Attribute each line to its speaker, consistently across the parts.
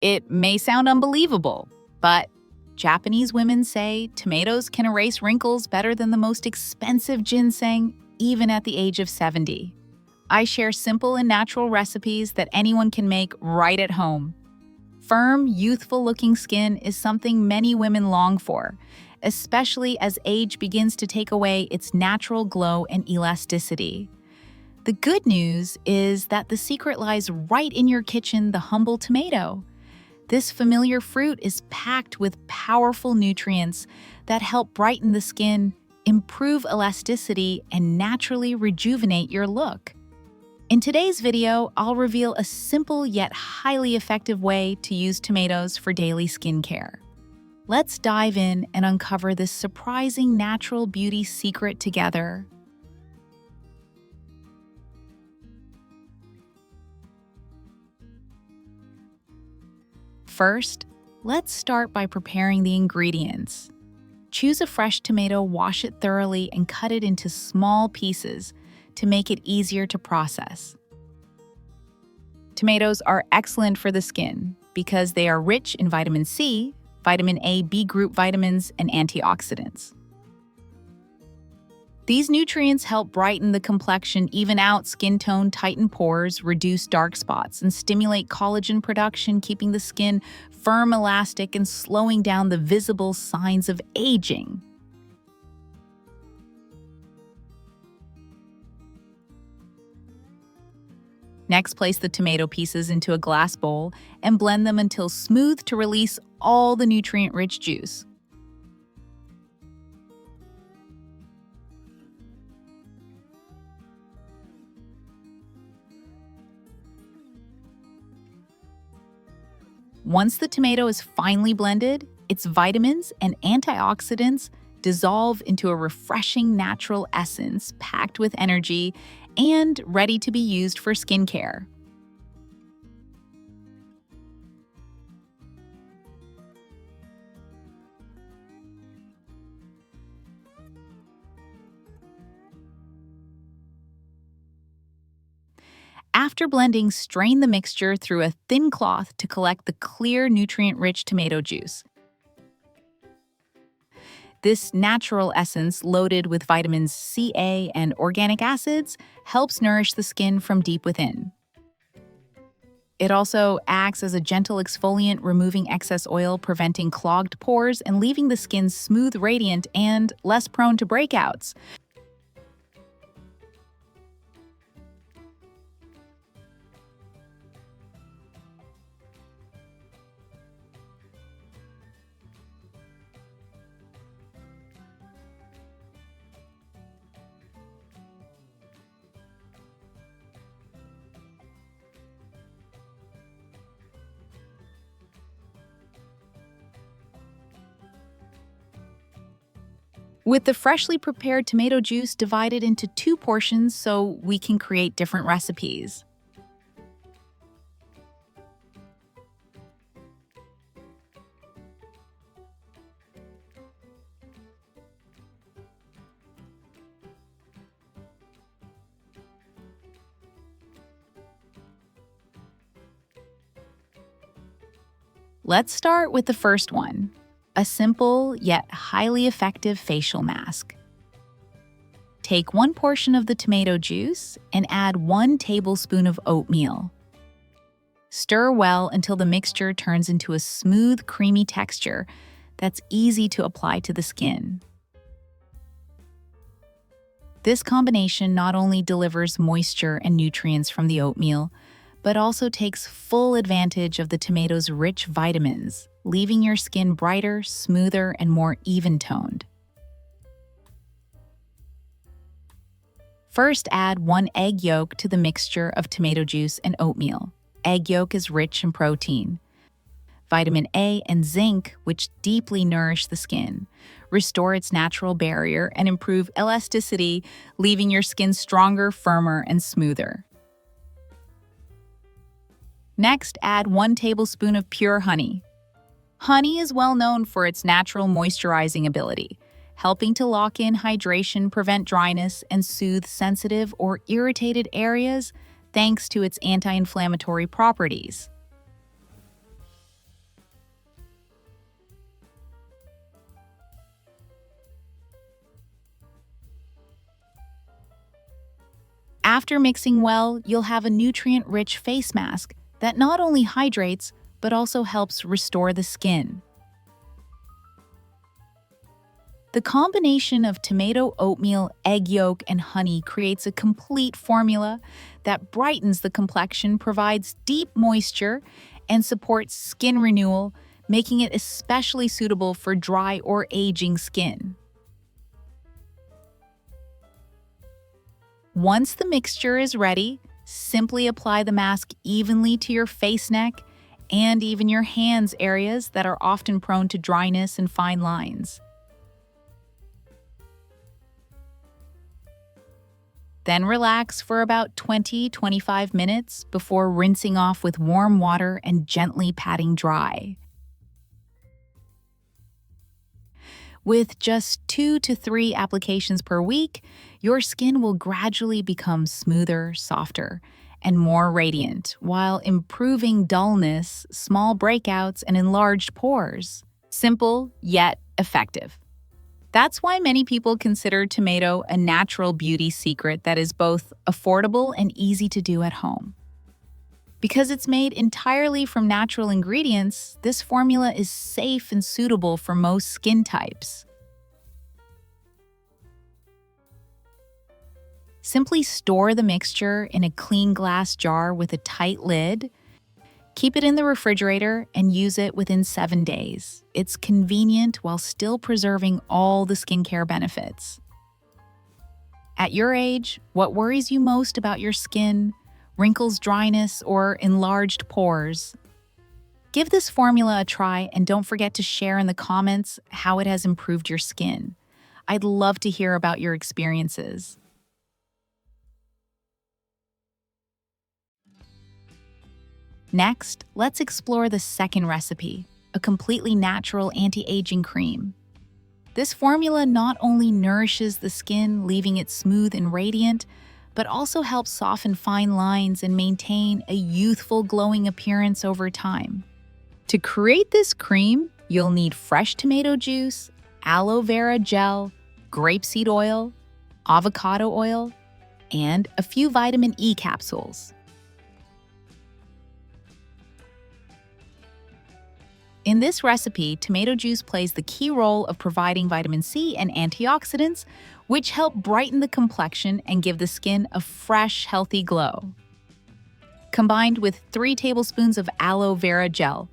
Speaker 1: It may sound unbelievable, but Japanese women say tomatoes can erase wrinkles better than the most expensive ginseng, even at the age of 70. I share simple and natural recipes that anyone can make right at home. Firm, youthful-looking skin is something many women long for, especially as age begins to take away its natural glow and elasticity. The good news is that the secret lies right in your kitchen, the humble tomato. This familiar fruit is packed with powerful nutrients that help brighten the skin, improve elasticity, and naturally rejuvenate your look. In today's video, I'll reveal a simple yet highly effective way to use tomatoes for daily skincare. Let's dive in and uncover this surprising natural beauty secret together. First, let's start by preparing the ingredients. Choose a fresh tomato, wash it thoroughly, and cut it into small pieces to make it easier to process. Tomatoes are excellent for the skin because they are rich in vitamin C, vitamin A, B group vitamins, and antioxidants. These nutrients help brighten the complexion, even out skin tone, tighten pores, reduce dark spots, and stimulate collagen production, keeping the skin firm, elastic, and slowing down the visible signs of aging. Next, place the tomato pieces into a glass bowl and blend them until smooth to release all the nutrient-rich juice. Once the tomato is finely blended, its vitamins and antioxidants dissolve into a refreshing natural essence packed with energy and ready to be used for skincare. After blending, strain the mixture through a thin cloth to collect the clear, nutrient-rich tomato juice. This natural essence, loaded with vitamins C, A, and organic acids, helps nourish the skin from deep within. It also acts as a gentle exfoliant, removing excess oil, preventing clogged pores, and leaving the skin smooth, radiant, and less prone to breakouts. With the freshly prepared tomato juice, divided into 2 portions so we can create different recipes. Let's start with the first one. A simple yet highly effective facial mask. Take 1 portion of the tomato juice and add 1 tablespoon of oatmeal. Stir well until the mixture turns into a smooth, creamy texture that's easy to apply to the skin. This combination not only delivers moisture and nutrients from the oatmeal, but also takes full advantage of the tomato's rich vitamins, leaving your skin brighter, smoother, and more even-toned. First, add 1 egg yolk to the mixture of tomato juice and oatmeal. Egg yolk is rich in protein, vitamin A, and zinc, which deeply nourish the skin, restore its natural barrier, and improve elasticity, leaving your skin stronger, firmer, and smoother. Next, add 1 tablespoon of pure honey. Honey is well known for its natural moisturizing ability, helping to lock in hydration, prevent dryness, and soothe sensitive or irritated areas thanks to its anti-inflammatory properties. After mixing well, you'll have a nutrient-rich face mask that not only hydrates, but also helps restore the skin. The combination of tomato oatmeal, egg yolk, and honey creates a complete formula that brightens the complexion, provides deep moisture, and supports skin renewal, making it especially suitable for dry or aging skin. Once the mixture is ready, simply apply the mask evenly to your face, neck, and even your hands areas that are often prone to dryness and fine lines. Then relax for about 20-25 minutes before rinsing off with warm water and gently patting dry. With just 2 to 3 applications per week, your skin will gradually become smoother, softer, and more radiant, while improving dullness, small breakouts, and enlarged pores. Simple, yet effective. That's why many people consider tomato a natural beauty secret that is both affordable and easy to do at home. Because it's made entirely from natural ingredients, this formula is safe and suitable for most skin types. Simply store the mixture in a clean glass jar with a tight lid. Keep it in the refrigerator and use it within 7 days. It's convenient while still preserving all the skincare benefits. At your age, what worries you most about your skin? Wrinkles, dryness, or enlarged pores? Give this formula a try and don't forget to share in the comments how it has improved your skin. I'd love to hear about your experiences. Next, let's explore the second recipe, a completely natural anti-aging cream. This formula not only nourishes the skin, leaving it smooth and radiant, but also helps soften fine lines and maintain a youthful, glowing appearance over time. To create this cream, you'll need fresh tomato juice, aloe vera gel, grapeseed oil, avocado oil, and a few vitamin E capsules. In this recipe, tomato juice plays the key role of providing vitamin C and antioxidants, which help brighten the complexion and give the skin a fresh, healthy glow. Combined with 3 tablespoons of aloe vera gel,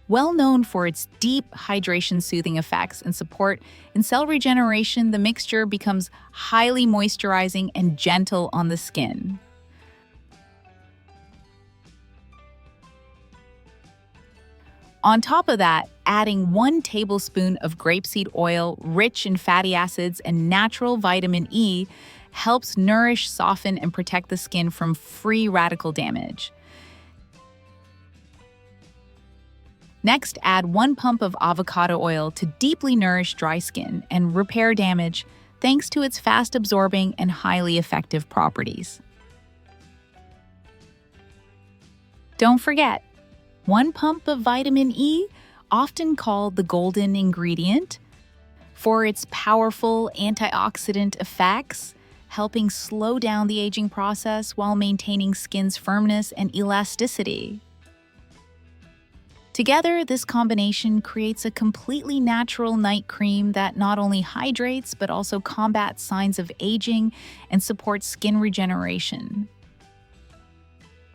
Speaker 1: well known for its deep hydration soothing effects and support in cell regeneration, the mixture becomes highly moisturizing and gentle on the skin. On top of that, adding 1 tablespoon of grapeseed oil, rich in fatty acids and natural vitamin E, helps nourish, soften, and protect the skin from free radical damage. Next, add 1 pump of avocado oil to deeply nourish dry skin and repair damage thanks to its fast-absorbing and highly effective properties. Don't forget, 1 pump of vitamin E, often called the golden ingredient, for its powerful antioxidant effects, helping slow down the aging process while maintaining skin's firmness and elasticity. Together, this combination creates a completely natural night cream that not only hydrates but also combats signs of aging and supports skin regeneration.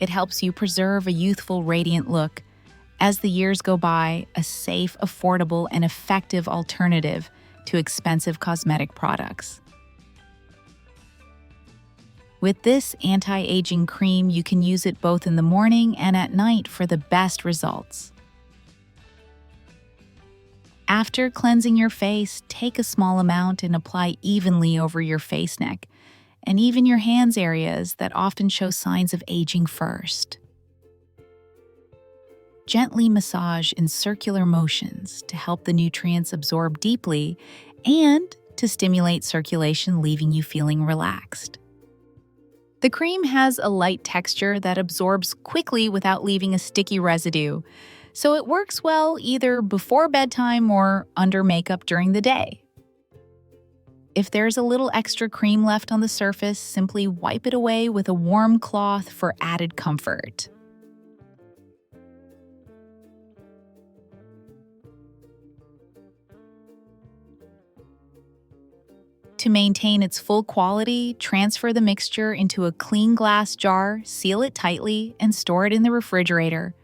Speaker 1: It helps you preserve a youthful, radiant look. As the years go by, a safe, affordable, and effective alternative to expensive cosmetic products. With this anti-aging cream, you can use it both in the morning and at night for the best results. After cleansing your face, take a small amount and apply evenly over your face, neck, and even your hands areas that often show signs of aging first. Gently massage in circular motions to help the nutrients absorb deeply and to stimulate circulation, leaving you feeling relaxed. The cream has a light texture that absorbs quickly without leaving a sticky residue, so it works well either before bedtime or under makeup during the day. If there's a little extra cream left on the surface, simply wipe it away with a warm cloth for added comfort. To maintain its full quality, transfer the mixture into a clean glass jar, seal it tightly, and store it in the refrigerator.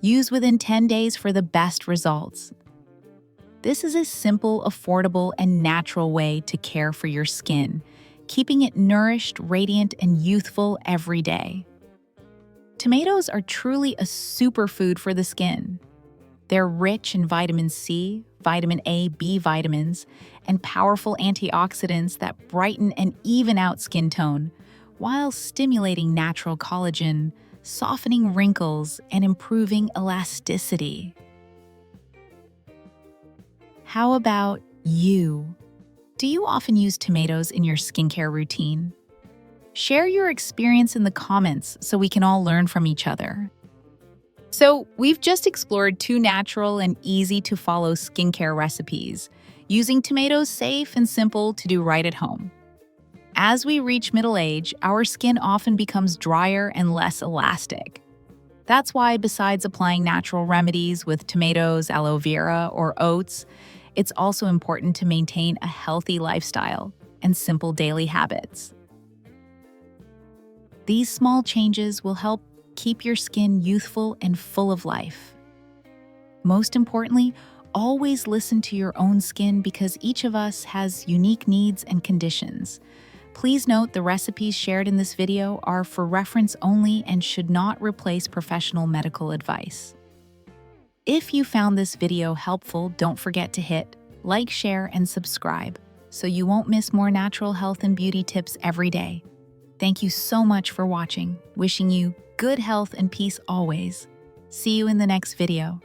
Speaker 1: Use within 10 days for the best results. This is a simple, affordable, and natural way to care for your skin, keeping it nourished, radiant, and youthful every day. Tomatoes are truly a superfood for the skin. They're rich in vitamin C, vitamin A, B vitamins, and powerful antioxidants that brighten and even out skin tone, while stimulating natural collagen, softening wrinkles, and improving elasticity. How about you? Do you often use tomatoes in your skincare routine? Share your experience in the comments so we can all learn from each other. So, we've just explored 2 natural and easy-to-follow skincare recipes, using tomatoes safe and simple to do right at home. As we reach middle age, our skin often becomes drier and less elastic. That's why, besides applying natural remedies with tomatoes, aloe vera, or oats, it's also important to maintain a healthy lifestyle and simple daily habits. These small changes will help keep your skin youthful and full of life. Most importantly, always listen to your own skin because each of us has unique needs and conditions. Please note the recipes shared in this video are for reference only and should not replace professional medical advice. If you found this video helpful, don't forget to hit like, share, and subscribe so you won't miss more natural health and beauty tips every day. Thank you so much for watching. Wishing you good health and peace always. See you in the next video.